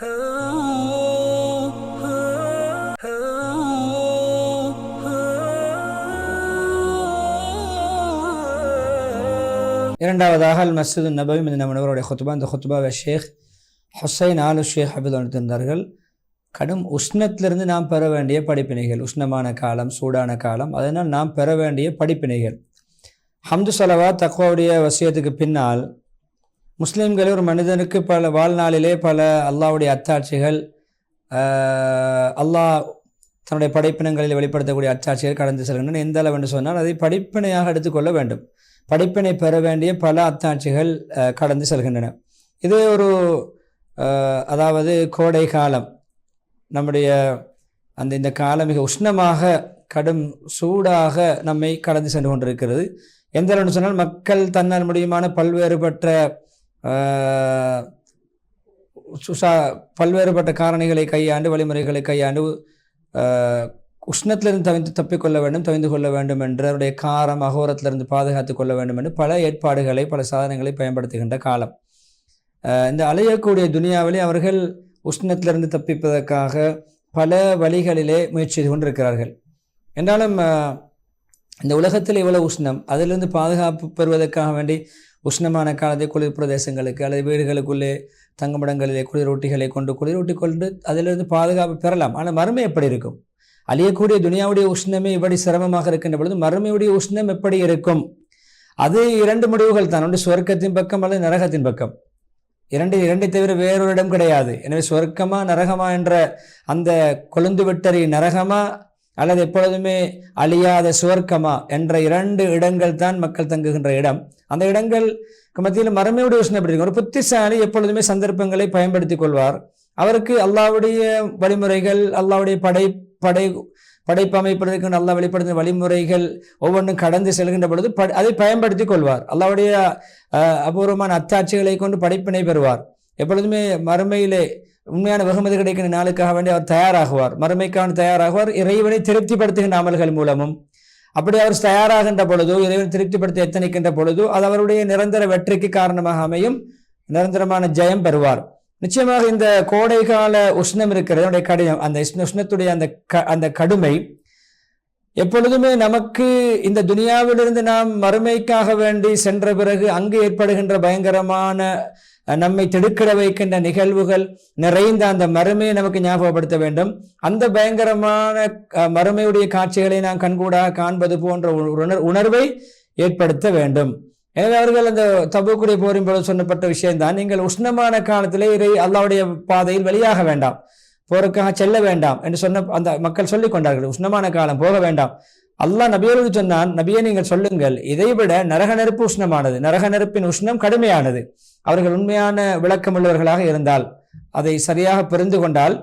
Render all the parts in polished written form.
இரண்டாவதாக அல் மஸ்ஜிது நபவி மதீனா முனவருடைய ஹுத்பா. இந்த ஹுத்பாவை ஷேக் ஹுசைன் ஆலு ஷேக் ஹபீத் நடத்திருந்தார்கள். கடும் உஷ்ணத்திலிருந்து நாம் பெற வேண்டிய படிப்பினைகள், உஷ்ணமான காலம், சூடான காலம், அதனால் நாம் பெற வேண்டிய படிப்பினைகள். ஹம்து ஸலவா தக்வாவுடைய வசியத்துக்கு பின்னால் முஸ்லீம்களே ஒரு மனிதனுக்கு பல வாழ்நாளிலே பல அல்லாஹ்வுடைய அத்தாட்சிகள், அல்லாஹ் தன்னுடைய படைப்பினங்களில் வெளிப்படுத்தக்கூடிய அத்தாட்சிகள் கடந்து செல்கின்றன. எந்த அளவு என்று சொன்னால் அதை படிப்பினையாக எடுத்துக்கொள்ள வேண்டும். படிப்பினை பெற வேண்டிய பல அத்தாட்சிகள் கடந்து செல்கின்றன. இது ஒரு அதாவது கோடை காலம், நம்முடைய இந்த காலம் மிக உஷ்ணமாக கடும் சூடாக நம்மை கடந்து சென்று கொண்டிருக்கிறது. எந்த அளவுன்னு சொன்னால் மக்கள் தன்னால் முடியுமான பல்வேறுபட்ட காரணிகளை கையாண்டு, வழிமுறைகளை கையாண்டு உஷ்ணத்திலிருந்து தப்பிக்கொள்ள வேண்டும், தவிந்து கொள்ள வேண்டும் என்று, அவருடைய காரம் அகோரத்திலிருந்து பாதுகாத்து கொள்ள வேண்டும் என்று பல ஏற்பாடுகளை, பல சாதனங்களை பயன்படுத்துகின்ற காலம். இந்த அலையக்கூடிய துனியாவிலே அவர்கள் உஷ்ணத்திலிருந்து தப்பிப்பதற்காக பல வழிகளிலே முயற்சி செய்து கொண்டிருக்கிறார்கள். என்றாலும் இந்த உலகத்தில் இவ்வளவு உஷ்ணம், அதிலிருந்து பாதுகாப்பு பெறுவதற்காக வேண்டி உஷ்ணமான காலத்தை குளிர் பிரதேசங்களுக்கு அல்லது வீடுகளுக்குள்ளே தங்குமிடங்களிலே குளிரூட்டிகளை கொண்டு குளிரூட்டி கொண்டு அதிலிருந்து பாதுகாப்பு பெறலாம். ஆனால் மறுமை எப்படி இருக்கும்? அழியக்கூடிய துனியாவுடைய உஷ்ணமே இப்படி சிரமமாக இருக்கின்ற பொழுது மறுமையுடைய உஷ்ணம் எப்படி இருக்கும்? அது இரண்டு முடிவுகள் தான். ஒன்று சொர்க்கத்தின் பக்கம் அல்லது நரகத்தின் பக்கம். இரண்டை தவிர வேறொரு இடம் கிடையாது. எனவே சொர்க்கமா நரகமா என்ற அந்த கொழுந்து விட்டறி நரகமா அல்லது எப்பொழுதுமே அழியாத சுவர்க்கமா என்ற இரண்டு இடங்கள் தான் மக்கள் தங்குகின்ற இடம். அந்த இடங்கள் மத்தியில் மறுமையுடைய உஷ்ணம் எப்படி இருக்கும்? ஒரு புத்திசாலி எப்பொழுதுமே சந்தர்ப்பங்களை பயன்படுத்தி கொள்வார். அவருக்கு அல்லாஹ்வுடைய வழிமுறைகள், அல்லாஹ்வுடைய படைப்பு அமைப்பதற்கு அல்லாஹ் வெளிப்படுத்தின வழிமுறைகள் ஒவ்வொன்றும் கடந்து செல்கின்ற பொழுது அதை பயன்படுத்தி கொள்வார். அல்லாஹ்வுடைய அபூர்வமான அத்தாட்சிகளை கொண்டு படைப்பினை பெறுவார். எப்பொழுதுமே மறுமையிலே உண்மையான வெகுமதி கிடைக்கிற நாளுக்காக வேண்டி அவர் தயாராகுவார், மறுமைக்கான தயாராகுவார். இறைவனை திருப்திப்படுத்துகின்ற அமல்கள் மூலமும் அப்படி அவர் தயாராகின்ற பொழுதோ, இறைவனை திருப்திப்படுத்த எத்தனைக்கின்ற பொழுதோ அது அவருடைய நிரந்தர வெற்றிக்கு காரணமாக அமையும், நிரந்தரமான ஜெயம் பெறுவார். நிச்சயமாக இந்த கோடை கால உஷ்ணம் இருக்கிறது, கடினம், அந்த உஷ்ணத்துடைய அந்த கடுமை எப்பொழுதுமே நமக்கு இந்த துனியாவிலிருந்து நாம் மறுமைக்காக வேண்டி சென்ற பிறகு அங்கு ஏற்படுகின்ற பயங்கரமான நம்மை திடுக்கிட வைக்கின்ற நிகழ்வுகள் நிறைந்த அந்த மறுமையை நமக்கு ஞாபகப்படுத்த வேண்டும். அந்த பயங்கரமான மறுமையுடைய காட்சிகளை நாம் கண்கூடாக காண்பது போன்ற உணர்வை ஏற்படுத்த வேண்டும். எனவே அவர்கள் அந்த தபூக்குடைய போரின் பொழுது சொன்னப்பட்ட விஷயம்தான், நீங்கள் உஷ்ணமான காலத்திலே அல்லாஹ்வுடைய பாதையில் வெளியாக வேண்டாம், போருக்காக செல்ல வேண்டாம் என்று சொன்ன அந்த மக்கள் சொல்லிக் கொண்டார்கள். உஷ்ணமான காலம், போக வேண்டாம். அல்லாஹ் நபியோடு சொன்னான், நபியை நீங்கள் சொல்லுங்கள், இதைவிட நரக நெருப்பு உஷ்ணமானது, நரக நெருப்பின் உஷ்ணம் கடுமையானது. அவர்கள் உண்மையான விளக்கமுள்ளவர்களாக இருந்தால், அதை சரியாக புரிந்து கொண்டால்,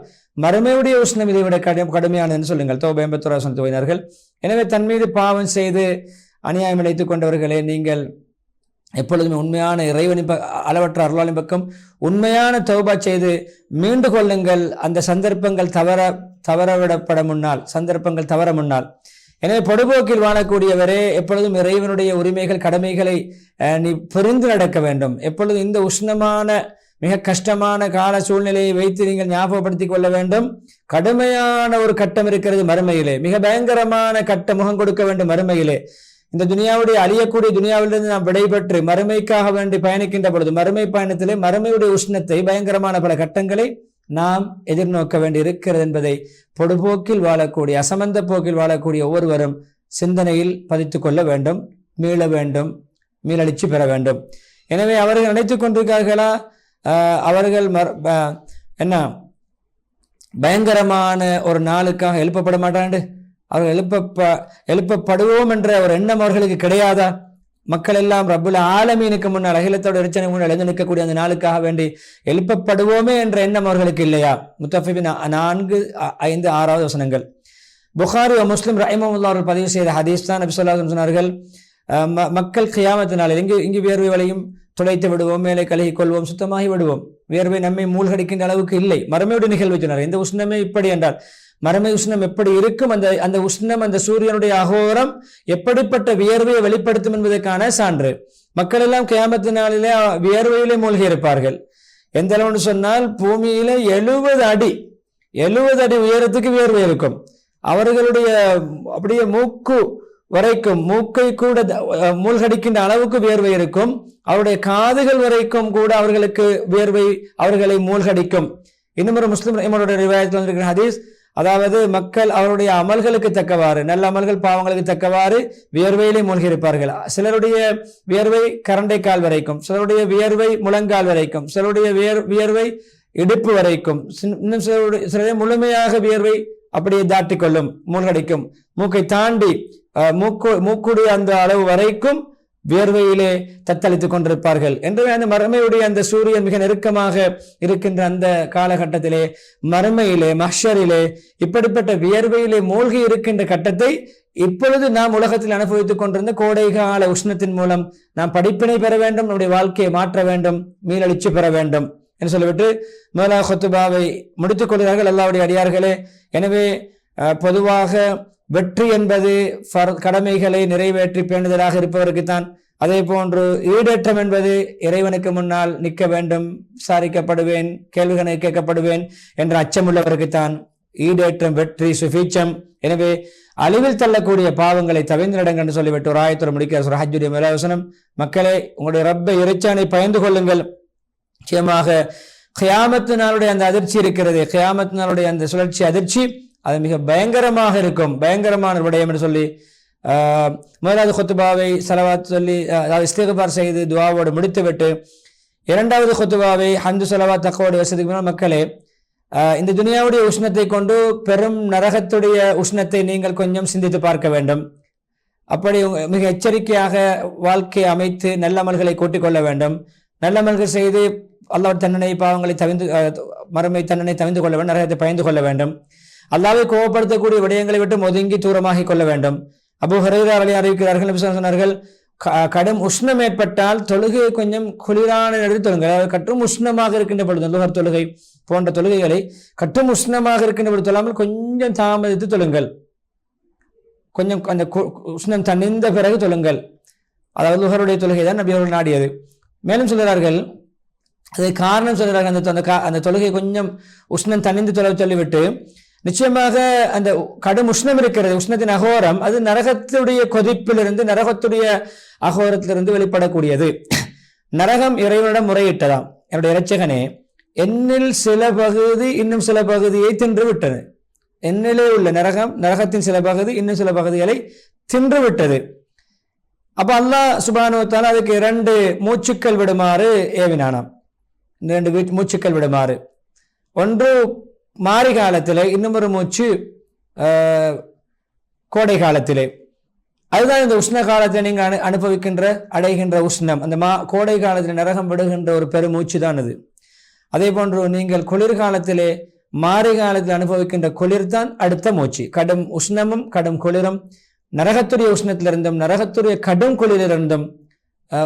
மறுமையுடைய உஷ்ணம் இதைவிட கடுமையானது என்று சொல்லுங்கள். தௌபா 81 துவையினர்கள். எனவே தன் மீது பாவம் செய்து அநியாயம் இழைத்துக் கொண்டவர்களே, நீங்கள் எப்பொழுதுமே உண்மையான இறைவனின் அளவற்ற அருளாளின் பக்கம் உண்மையான தௌபா செய்து மீண்டு கொள்ளுங்கள். அந்த சந்தர்ப்பங்கள் தவற முன்னால். எனவே பொடுபோக்கில் வாழக்கூடியவரே, எப்பொழுதும் இறைவனுடைய உரிமைகள், கடமைகளை நீ புரிந்து நடக்க வேண்டும். எப்பொழுதும் இந்த உஷ்ணமான மிக கஷ்டமான கால சூழ்நிலையை வைத்து நீங்கள் ஞாபகப்படுத்திக் கொள்ள வேண்டும். கடுமையான ஒரு கட்டம் இருக்கிறது மறுமையிலே, மிக பயங்கரமான கட்ட முகம் கொடுக்க வேண்டும் மறுமையிலே. இந்த துனியாவுடைய அழியக்கூடிய துனியாவிலிருந்து நாம் விடைபெற்று மறுமைக்காக வேண்டி பயணிக்கின்ற பொழுது, மறுமை பயணத்திலே மறுமையுடைய உஷ்ணத்தை, பயங்கரமான பல கட்டங்களை நாம் எதிர்நோக்க வேண்டி இருக்கிறது என்பதை பொடுபோக்கில் வாழக்கூடிய, அசமந்த போக்கில் வாழக்கூடிய ஒவ்வொருவரும் சிந்தனையில் பதித்து கொள்ள வேண்டும், மீள வேண்டும், மீளெழுச்சி பெற வேண்டும். எனவே அவர்கள் நினைத்துக் கொண்டிருக்கிறார்களா, அவர்கள் பயங்கரமான ஒரு நாளுக்காக எழுப்பப்பட மாட்டாண்டு, அவர்கள் எழுப்பப்படுவோம் என்ற ஒரு எண்ணம் அவர்களுக்கு கிடையாதா? மக்கள் எல்லாம் ரப்புல் ஆலமீனுக்கு முன்னால், அகிலத்தோட இறைச்சனை முன்னால் எழுந்து நிற்கக்கூடிய அந்த நாளுக்காக வேண்டி எழுப்பப்படுவோமே என்ற எண்ணம் அவர்களுக்கு இல்லையா? முத்தஃபிபின் 4, 5, 6வது வசனங்கள். புகாரி முஸ்லிம் ரஹிமஹுல்லாஹ் அவர்கள் பதிவு செய்த ஹதீஸ் தான். நபி ஸல்லல்லாஹு அலைஹி வஸல்லம் சொன்னார்கள், மக்கள் கியாமத் நாளில் இங்கு வியர்வை வலையும் துளைத்து விடுவோம், மேலே கழுகி கொள்வோம், சுத்தமாகி விடுவோம். வியர்வை நம்மை மூழ்கடிக்கின்ற அளவுக்கு இல்லை. மறுமையுடைய நிகழ்வு சொன்னார். இந்த உஷ்ணமே இப்படி என்றால் மறுமை உஷ்ணம் எப்படி இருக்கும்? அந்த உஷ்ணம், அந்த சூரியனுடைய அகோரம் எப்படிப்பட்ட வியர்வையை வெளிப்படுத்தும் என்பதற்கான சான்று. மக்கள் எல்லாம் கியாமத் நாளிலே வியர்வையிலே மூழ்கி இருப்பார்கள். எந்த அளவுன்னு சொன்னால் பூமியில 70 அடி உயரத்துக்கு வியர்வை இருக்கும். அவர்களுடைய அப்படியே மூக்கு வரைக்கும், மூக்கை கூட மூழ்கடிக்கின்ற அளவுக்கு வியர்வை இருக்கும். அவருடைய காதுகள் வரைக்கும் கூட அவர்களுக்கு வியர்வை அவர்களை மூழ்கடிக்கும். இன்னும் ஒரு முஸ்லிம் இமாமுடைய ரிவாயத்தில் வந்திருக்கிற ஹதீஸ், அதாவது மக்கள் அவருடைய அமல்களுக்கு தக்கவாறு, நல்ல அமல்கள் பாவங்களுக்கு தக்கவாறு வியர்வையிலே மூழ்கி இருப்பார்கள். சிலருடைய வியர்வை கரண்டை கால் வரைக்கும், சிலருடைய வியர்வை முழங்கால் வரைக்கும், சிலருடைய வியர்வை இடுப்பு வரைக்கும், இன்னும் சிலருடைய முழுமையாக வியர்வை அப்படியே தாட்டிக்கொள்ளும், மூழ்கடிக்கும். மூக்கை தாண்டி மூக்குடைய அந்த அளவு வரைக்கும் வியர்வையிலே தத்தளித்துக் கொண்டிருப்பார்கள். எனவே அந்த மறுமையுடைய அந்த சூரியன் மிக நெருக்கமாக இருக்கின்ற அந்த காலகட்டத்திலே, மறுமையிலே, மஹ்ஷரிலே இப்படிப்பட்ட வியர்வையிலே மூழ்கி இருக்கின்ற கட்டத்தை இப்பொழுது நாம் உலகத்தில் அனுபவித்துக் கொண்டிருந்த கோடைகால உஷ்ணத்தின் மூலம் நாம் படிப்பினை பெற வேண்டும், நம்முடைய வாழ்க்கையை மாற்ற வேண்டும், மீளெழுச்சி பெற வேண்டும் என்று சொல்லிவிட்டு மேலா ஹுத்பாவை முடித்துக் கொள்கிறார்கள் அல்லாஹ்வுடைய அடியார்களே. எனவே பொதுவாக வெற்றி என்பது கடமைகளை நிறைவேற்றி பேணுதலாக இருப்பவருக்குத்தான். அதே போன்று ஈடேற்றம் என்பது இறைவனுக்கு முன்னால் நிற்க வேண்டும், விசாரிக்கப்படுவேன், கேள்விகளை கேட்கப்படுவேன் என்ற அச்சமுள்ளவருக்குத்தான் ஈடேற்றம், வெற்றி, சுபீட்சம். எனவே அழிவில் தள்ளக்கூடிய பாவங்களை தவிர்த்து நடங்க என்று சொல்லிவிட்டு ஒரு ஆயத்துறை முடிக்கிற ஹஜ்ஜுடைய மேலாவசனம், மக்களே உங்களுடைய ரப்பை இறைச்சானை பயந்து கொள்ளுங்கள். நிச்சயமாக கியாமத்து நாளுடைய அந்த அதிர்ச்சி இருக்கிறது, கியாமத்து நாளுடைய அந்த சுழற்சி அதிர்ச்சி அது மிக பயங்கரமாக இருக்கும், பயங்கரமான விடயம் என்று சொல்லி முதலாவது ஹுத்பாவை ஸலவாத் சொல்லி, அதாவது இஸ்திக்பார் செய்து துஆவோடு முடித்துவிட்டு இரண்டாவது ஹுத்பாவை ஹம்து ஸலவாத் தக்வாவோடு வசதிக்கு முன்னால், மக்களே இந்த துனியாவுடைய உஷ்ணத்தை கொண்டு பெரும் நரகத்துடைய உஷ்ணத்தை நீங்கள் கொஞ்சம் சிந்தித்து பார்க்க வேண்டும். அப்படி மிக எச்சரிக்கையாக வாழ்க்கையை அமைத்து நல்ல அமல்களை கூட்டிக் கொள்ள வேண்டும். நல்ல அமல்கள் செய்து அல்லாஹ் தண்டனை பாவங்களை மறுமை தண்டனை தவிர்த்து கொள்ள வேண்டும், நரகத்தை பயந்து கொள்ள வேண்டும். அல்லாஹ்வை கோபப்படுத்தக்கூடிய விடயங்களை விட்டு ஒதுங்கி தூரமாகி கொள்ள வேண்டும். அபூ ஹுரைரா ரலியல்லாஹு அறிவிக்கிறார்கள், நபி ஸல்லல்லாஹு அலைஹி வஸல்லம் சொன்னார்கள், கடும் உஷ்ணம் ஏற்பட்டால் தொழுகையை கொஞ்சம் குளிரான நேரத்தில் தொழுங்கள். அதாவது கட்டும் உஷ்ணமாக இருக்கின்ற பொழுது, லுஹர் தொழுகை போன்ற தொழுகைகளை கட்டும் உஷ்ணமாக இருக்கின்ற பொழுது தொழாமல் கொஞ்சம் தாமதித்து தொழுங்கள், கொஞ்சம் அந்த உஷ்ணம் தணிந்த பிறகு தொழுங்கள். அதாவது லுஹருடைய தொழுகை தான் நபி அவர்கள் நாடியது. மேலும் சொல்கிறார்கள், அதை காரணம் சொல்கிறார்கள், அந்த தொழுகை கொஞ்சம் உஷ்ணம் தணிந்து தொலை சொல்லிவிட்டு, நிச்சயமாக அந்த கடும் உஷ்ணம் இருக்கிறது, உஷ்ணத்தின் அகோரம், அது நரகத்துடைய கொதிப்பிலிருந்து, நரகத்துடைய அகோரத்திலிருந்து வெளிப்படக்கூடியது. நரகம் இறைவனிடம் முறையிட்டதாம், என்னுடைய இரட்சகனே, என்னில் சில பகுதி இன்னும் சில பகுதியை தின்று விட்டது. என்னிலே உள்ள நரகத்தின் சில பகுதி இன்னும் சில பகுதிகளை தின்று விட்டது. அப்ப அல்லாஹ் சுப்ஹானஹு வ தஆலா அதுக்கு 2 மூச்சுக்கள் விடுமாறு ஏவினானாம். 2 மூச்சுக்கள் விடுமாறு, ஒன்று மாரி காலத்திலே, இன்னும் ஒரு மூச்சு கோடை காலத்திலே. அதுதான் இந்த உஷ்ண காலத்தில் நீங்கள் அனுபவிக்கின்ற அடைகின்ற உஷ்ணம். அந்த கோடை காலத்தில் நரகம் விடுகின்ற ஒரு பெருமூச்சு தான் அது. அதே போன்று நீங்கள் குளிர்காலத்திலே மாரி காலத்தில் அனுபவிக்கின்ற குளிர் தான் அடுத்த மூச்சு. கடும் உஷ்ணமும் கடும் குளிரும் நரகத்துடைய உஷ்ணத்திலிருந்தும் நரகத்துடைய கடும் குளிரிலிருந்தும்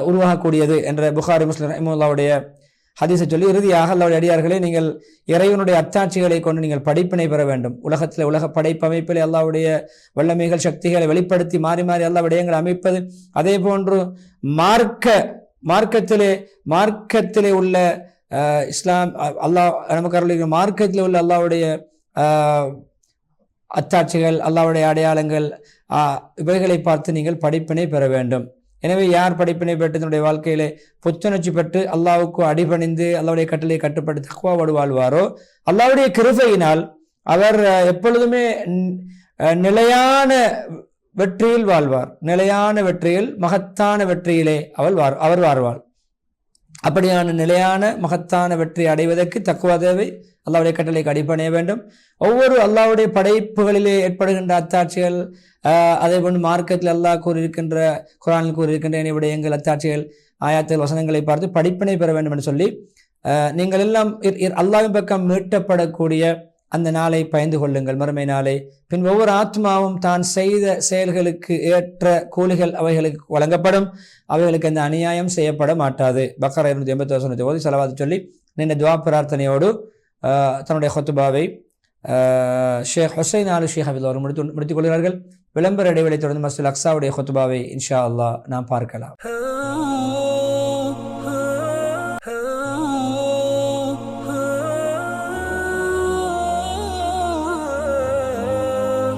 உருவாகக்கூடியது என்ற புகாரி முஸ்லிம் ரஹிமஹுல்லாஹ்வுடைய ஹதீஸை சொல்லி இறுதியாக அல்லாஹ்வுடைய அடியார்களே, நீங்கள் இறைவனுடைய அத்தாட்சிகளை கொண்டு நீங்கள் படிப்பினை பெற வேண்டும். உலகத்தில் உலக படைப்பமைப்பில் அல்லாஹ்வுடைய வல்லமைகள் சக்திகளை வெளிப்படுத்தி மாறி மாறி அல்லாஹ் விடயங்களை அமைப்பது. அதே போன்று மார்க்கத்திலே உள்ள இஸ்லாம், அல்லாஹ் நமக்கு அருளிய மார்க்கத்தில் உள்ள அல்லாஹ்வுடைய அத்தாட்சிகள், அல்லாஹ்வுடைய அடையாளங்கள், இவைகளை பார்த்து நீங்கள் படிப்பினை பெற வேண்டும். எனவே யார் படிப்பினை பெற்று தன்னுடைய வாழ்க்கையிலே புத்துணர்ச்சி பெற்று அல்லாஹ்வுக்கு அடிபணிந்து அல்லாஹ்வுடைய கட்டளை கட்டுப்பட்டு தக்வாவோடு வாழ்வாரோ, அல்லாஹ்வுடைய கிருபையினால் அவர் எப்பொழுதுமே நிலையான வெற்றியில் வாழ்வார். நிலையான வெற்றியில், மகத்தான வெற்றியிலே அவர் வாழ்வார். அப்படியான நிலையான மகத்தான வெற்றி அடைவதற்கு தக்வா தேவை. அல்லாஹ்வுடைய கட்டளைக்கு அடிபணிய வேண்டும். ஒவ்வொரு அல்லாஹ்வுடைய படைப்புகளிலே ஏற்படுகின்ற அத்தாட்சிகள், அதே போன்று மார்க்கத்தில் அல்லாஹ் கூறியிருக்கின்ற, குர்ஆனில் கூறியிருக்கின்ற விடயங்கள், அத்தாட்சிகள், ஆயாத்துகள், வசனங்களை பார்த்து படிப்பினை பெற வேண்டும் என்று சொல்லி நீங்கள் எல்லாம் அல்லாஹ்வின் பக்கம் மீட்டப்படக்கூடிய அந்த நாளை பயந்து கொள்ளுங்கள், மறுமை நாளை. பின் ஒவ்வொரு ஆத்மாவும் தான் செய்த செயல்களுக்கு ஏற்ற கூலிகள் அவைகளுக்கு வழங்கப்படும், அவைகளுக்கு அந்த அநியாயம் செய்யப்பட மாட்டாது. பக்ரா 280 வசனத்தை ஓதி ஸலவாத் சொல்லி நின்ற துஆ பிரார்த்தனையோடு தன்னுடைய ஹுத்பாவை ஷேக் ஹுசைன் ஆலு ஷேக் ஹஃபிஸ் அவர்கள் முடித்துக் கொள்கிறார்கள். விளம்பர இடைவெளி தொடர்ந்து மஸ்ஜித் அக்ஸாவுடைய ஹுத்பாவை இன்ஷா அல்லாஹ் நாம் பார்க்கலாம்.